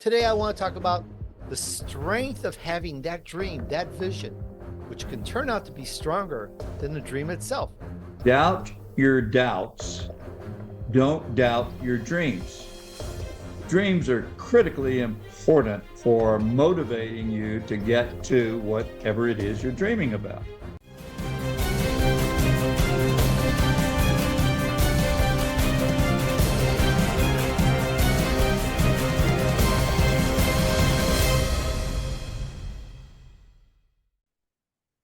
Today, I want to talk about the strength of having that dream, that vision, which can turn out to be stronger than the dream itself. Doubt your doubts. Don't doubt your dreams. Dreams are critically important for motivating you to get to whatever it is you're dreaming about.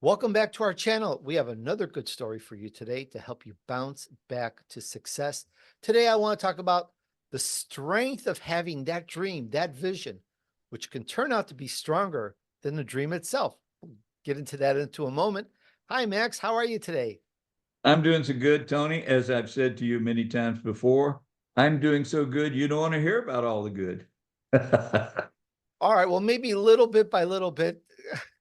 Welcome back to our channel. We have another good story for you today to help you bounce back to success. Today, I want to talk about the strength of having that dream, that vision, which can turn out to be stronger than the dream itself. We'll get into that into a moment. Hi, Max. How are you today? I'm doing so good, Tony. As I've said to you many times before, I'm doing so good, you don't want to hear about all the good. All right. Well, maybe little bit by little bit,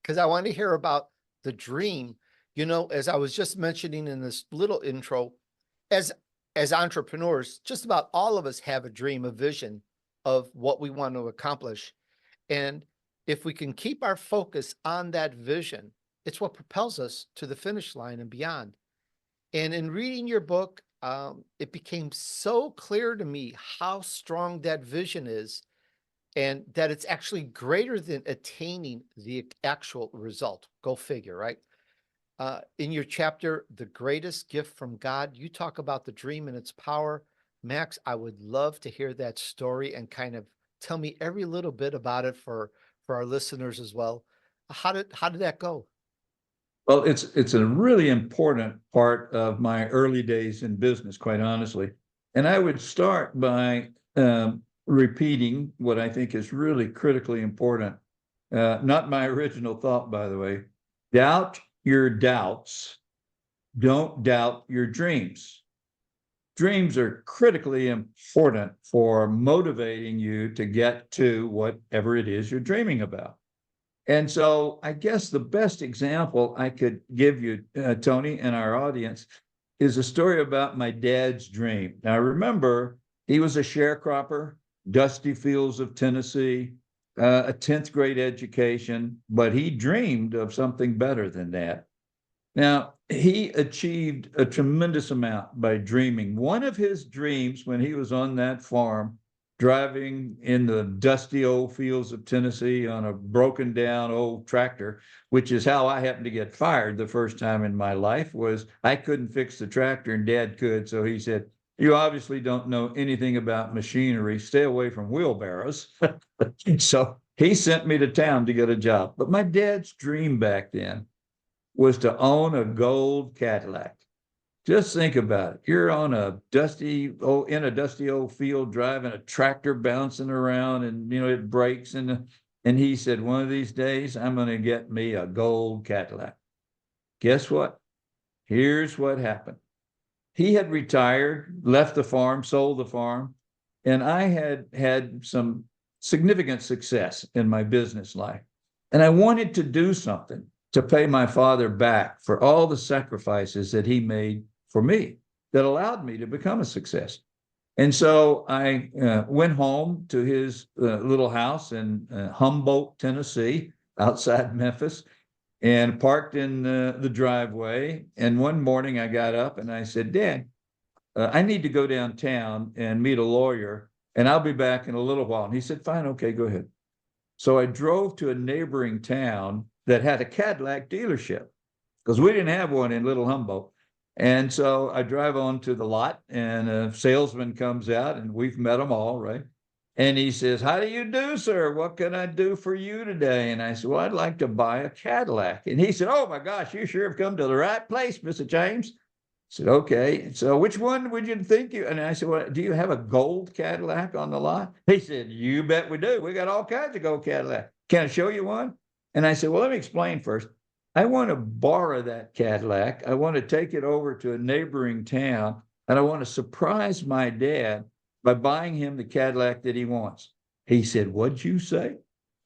because I want to hear about the dream. You know, as I was just mentioning in this little intro, as entrepreneurs, just about all of us have a dream, a vision of what we want to accomplish. And if we can keep our focus on that vision, it's what propels us to the finish line and beyond. And in reading your book, it became so clear to me how strong that vision is, and that it's actually greater than attaining the actual result. Go figure, right? In your chapter, The Greatest Gift from God, you talk about the dream and its power. Max, I would love to hear that story and kind of tell me every little bit about it for our listeners as well. How did that go? Well, it's a really important part of my early days in business, quite honestly. And I would start by repeating what I think is really critically important. Not my original thought, by the way. Doubt your doubts. Don't doubt your dreams. Dreams are critically important for motivating you to get to whatever it is you're dreaming about. And so I guess the best example I could give you, Tony, and our audience, is a story about my dad's dream. Now, remember, he was a sharecropper, dusty fields of Tennessee, a 10th grade education, but he dreamed of something better than that. Now, he achieved a tremendous amount by dreaming. One of his dreams when he was on that farm, driving in the dusty old fields of Tennessee on a broken down old tractor, which is how I happened to get fired the first time in my life, was I couldn't fix the tractor and Dad could. So he said, "You obviously don't know anything about machinery. Stay away from wheelbarrows." So he sent me to town to get a job. But my dad's dream back then was to own a gold Cadillac. Just think about it. You're on a dusty old field driving a tractor bouncing around, and it breaks, and he said, "One of these days I'm going to get me a gold Cadillac." Guess what? Here's what happened. He had retired, left the farm, sold the farm, and I had had some significant success in my business life. And I wanted to do something to pay my father back for all the sacrifices that he made for me that allowed me to become a success. And so I went home to his little house in Humboldt, Tennessee, outside Memphis, and parked in the driveway. And one morning I got up and I said, "Dad, I need to go downtown and meet a lawyer, and I'll be back in a little while." And he said, "Fine, okay, go ahead." So I drove to a neighboring town that had a Cadillac dealership, because we didn't have one in Little Humboldt. And so I drive on to the lot, and a salesman comes out, and we've met them all, right? And he says, "How do you do, sir? What can I do for you today?" And I said, "Well, I'd like to buy a Cadillac." And he said, "Oh my gosh, you sure have come to the right place, Mr. James." I said, "Okay, so which one would you think you?" And I said, "Well, do you have a gold Cadillac on the lot?" He said, "You bet we do. We got all kinds of gold Cadillac. Can I show you one?" And I said, "Well, let me explain first. I want to borrow that Cadillac. I want to take it over to a neighboring town, and I want to surprise my dad by buying him the Cadillac that he wants." He said, "What'd you say?"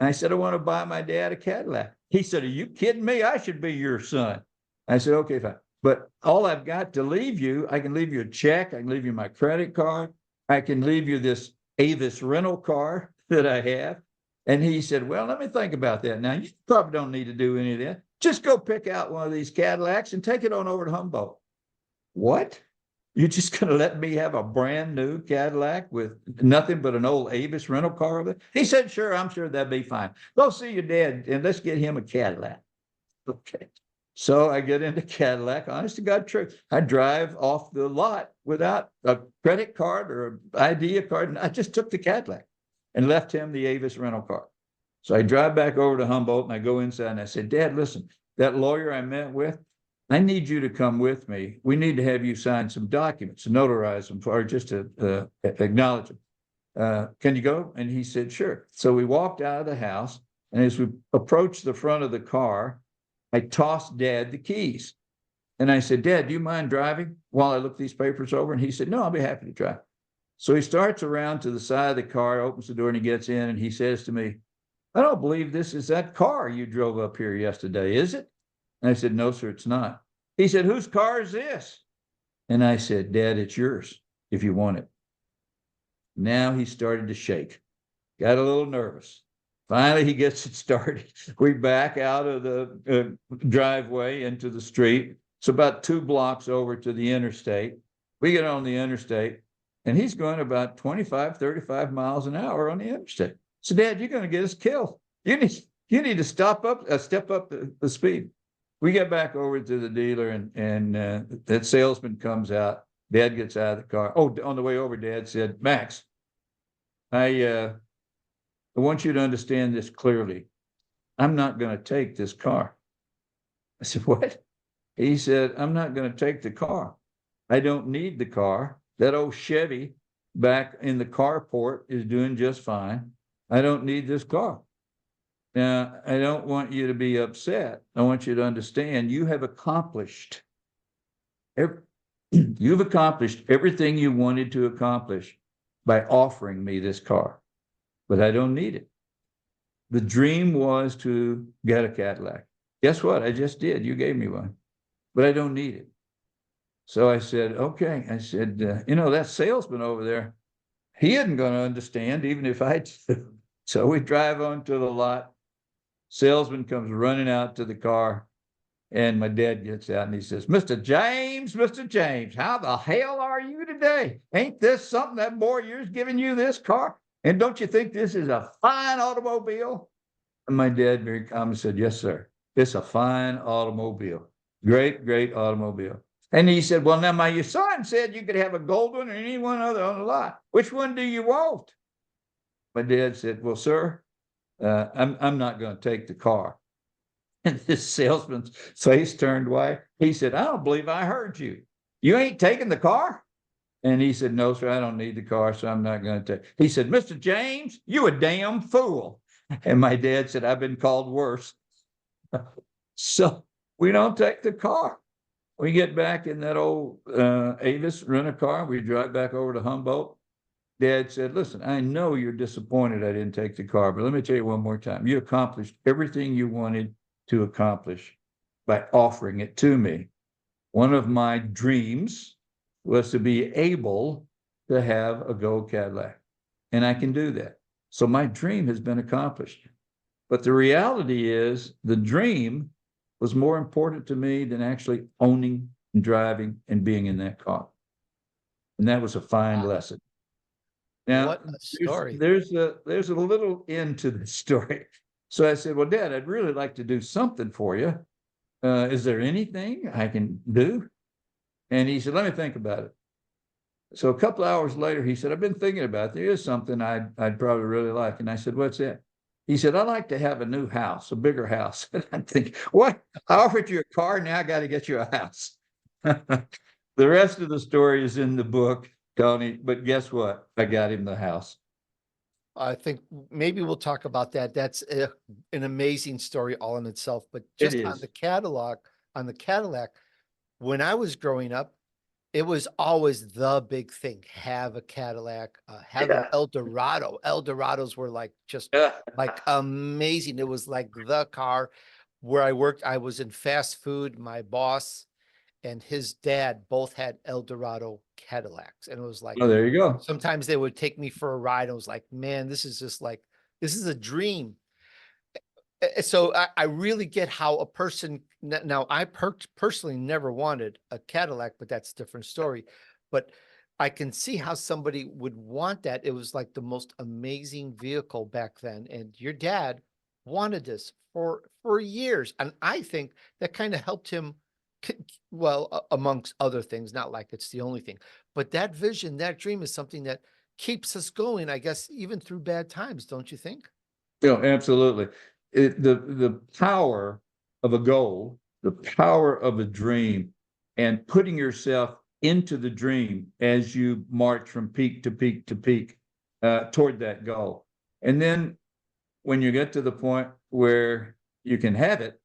And I said, "I want to buy my dad a Cadillac." He said, "Are you kidding me? I should be your son." I said, "Okay, fine. But all I've got to leave you, I can leave you a check. I can leave you my credit card. I can leave you this Avis rental car that I have. And he said, well, let me think about that. Now, you probably don't need to do any of that. Just go pick out one of these Cadillacs and take it on over to Humboldt. What? You're just going to let me have a brand new Cadillac with nothing but an old Avis rental car of it? He said, sure, I'm sure that'd be fine. Go see your dad and let's get him a Cadillac. Okay. So I get into Cadillac, honest to God, truth. I drive off the lot without a credit card or an ID card. And I just took the Cadillac and left him the Avis rental car. So I drive back over to Humboldt and I go inside and I said, Dad, listen, that lawyer I met with, I need you to come with me. We need to have you sign some documents, notarize them, or just to acknowledge them. Can you go? And he said, sure. So we walked out of the house. And as we approached the front of the car, I tossed Dad the keys. And I said, Dad, do you mind driving while I look these papers over? And he said, no, I'll be happy to drive. So he starts around to the side of the car, opens the door, and he gets in, and he says to me, I don't believe this is that car you drove up here yesterday, is it? And I said, no, sir, it's not. He said, whose car is this? And I said, Dad, it's yours if you want it. Now he started to shake, got a little nervous. Finally, he gets it started. We back out of the driveway into the street. It's about 2 blocks over to the interstate. We get on the interstate, and he's going about 25, 35 miles an hour on the interstate. So, Dad, you're going to get us killed. You need to step up the speed. We get back over to the dealer, and that salesman comes out. Dad gets out of the car. Oh, on the way over, Dad said, Max, I want you to understand this clearly. I'm not going to take this car. I said, what? He said, I'm not going to take the car. I don't need the car. That old Chevy back in the carport is doing just fine. I don't need this car. Now, I don't want you to be upset. I want you to understand you've accomplished everything you wanted to accomplish by offering me this car. But I don't need it. The dream was to get a Cadillac. Guess what? I just did. You gave me one, but I don't need it. So I said, okay. I said, that salesman over there, he isn't going to understand even if I do. So we drive onto the lot. Salesman comes running out to the car, and my dad gets out and he says, Mr. James, how the hell are you today? Ain't this something that boy of yours giving you this car? And don't you think this is a fine automobile? And my dad very calmly said, yes, sir. It's a fine automobile. Great, great automobile. And he said, well, now your son said you could have a gold one or any one other on the lot. Which one do you want? My dad said, well, sir, I'm not going to take the car. And this salesman's face turned white. He said, I don't believe I heard you. You ain't taking the car? And he said, no, sir, I don't need the car, so I'm not going to take. He said, Mr. James, you a damn fool. And my dad said, I've been called worse. So we don't take the car. We get back in that old Avis rent-a-car. We drive back over to Humboldt. Dad said, listen, I know you're disappointed I didn't take the car, but let me tell you one more time. You accomplished everything you wanted to accomplish by offering it to me. One of my dreams was to be able to have a gold Cadillac. And I can do that. So my dream has been accomplished. But the reality is the dream was more important to me than actually owning and driving and being in that car. And that was a fine lesson. Now, what a story. there's a little end to the story. So I said, well, Dad, I'd really like to do something for you. Is there anything I can do? And he said, let me think about it. So a couple of hours later, he said, I've been thinking about it. There is something I'd probably really like. And I said, what's that? He said, I'd like to have a new house, a bigger house. And I'm thinking, what? I offered you a car. Now I got to get you a house. The rest of the story is in the book, Tony. But guess what? I got him the house. I think maybe we'll talk about that. That's an amazing story all in itself. But just on the Cadillac, when I was growing up, it was always the big thing. Have a Cadillac, have an Eldorado. Eldorados were like like amazing. It was like the car. Where I worked, I was in fast food. My boss and his dad both had Eldorado Cadillacs. And it was like, Oh, there you go. sometimes they would take me for a ride. I was like, man, this is just like, this is a dream. So I really get how a person, now I personally never wanted a Cadillac, but that's a different story. But I can see how somebody would want that. It was like the most amazing vehicle back then. And your dad wanted this for years. And I think that kind of helped him, well, amongst other things, not like it's the only thing, but that vision, that dream is something that keeps us going, I guess, even through bad times, don't you think? Absolutely. The power of a goal, the power of a dream, and putting yourself into the dream as you march from peak to peak to peak toward that goal. And then when you get to the point where you can have it,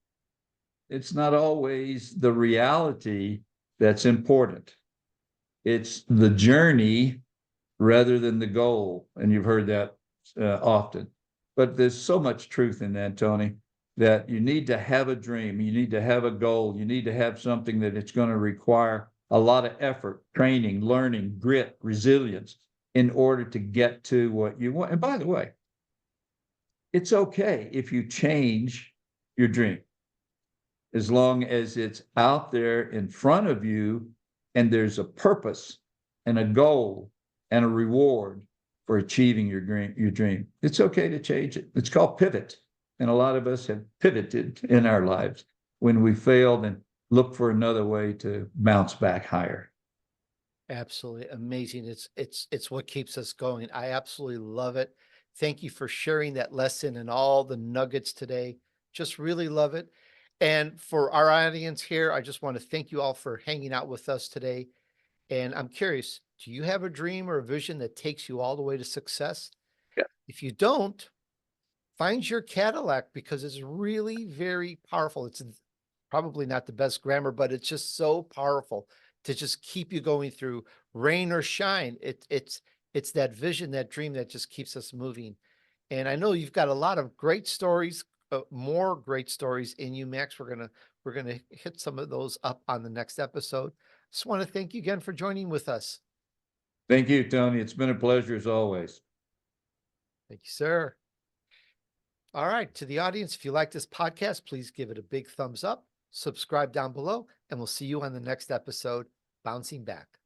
it's not always the reality that's important. It's the journey rather than the goal. And you've heard that often. But there's so much truth in that, Tony, that you need to have a dream, you need to have a goal, you need to have something that it's going to require a lot of effort, training, learning, grit, resilience in order to get to what you want. And by the way, it's okay if you change your dream as long as it's out there in front of you and there's a purpose and a goal and a reward for achieving your dream. It's okay to change it. It's called pivot. And a lot of us have pivoted in our lives when we failed and look for another way to bounce back higher. Absolutely amazing. It's what keeps us going. I absolutely love it. Thank you for sharing that lesson and all the nuggets today. Just really love it. And for our audience here, I just want to thank you all for hanging out with us today. And I'm curious, do you have a dream or a vision that takes you all the way to success? Yeah. If you don't, find your Cadillac because it's really very powerful. It's probably not the best grammar, but it's just so powerful to just keep you going through rain or shine. It's that vision, that dream that just keeps us moving. And I know you've got a lot of great stories, more great stories in you, Max. We're gonna hit some of those up on the next episode. Just want to thank you again for joining with us. Thank you, Tony. It's been a pleasure as always. Thank you, sir. All right, to the audience, if you like this podcast, please give it a big thumbs up, subscribe down below, and we'll see you on the next episode, Bouncing Back.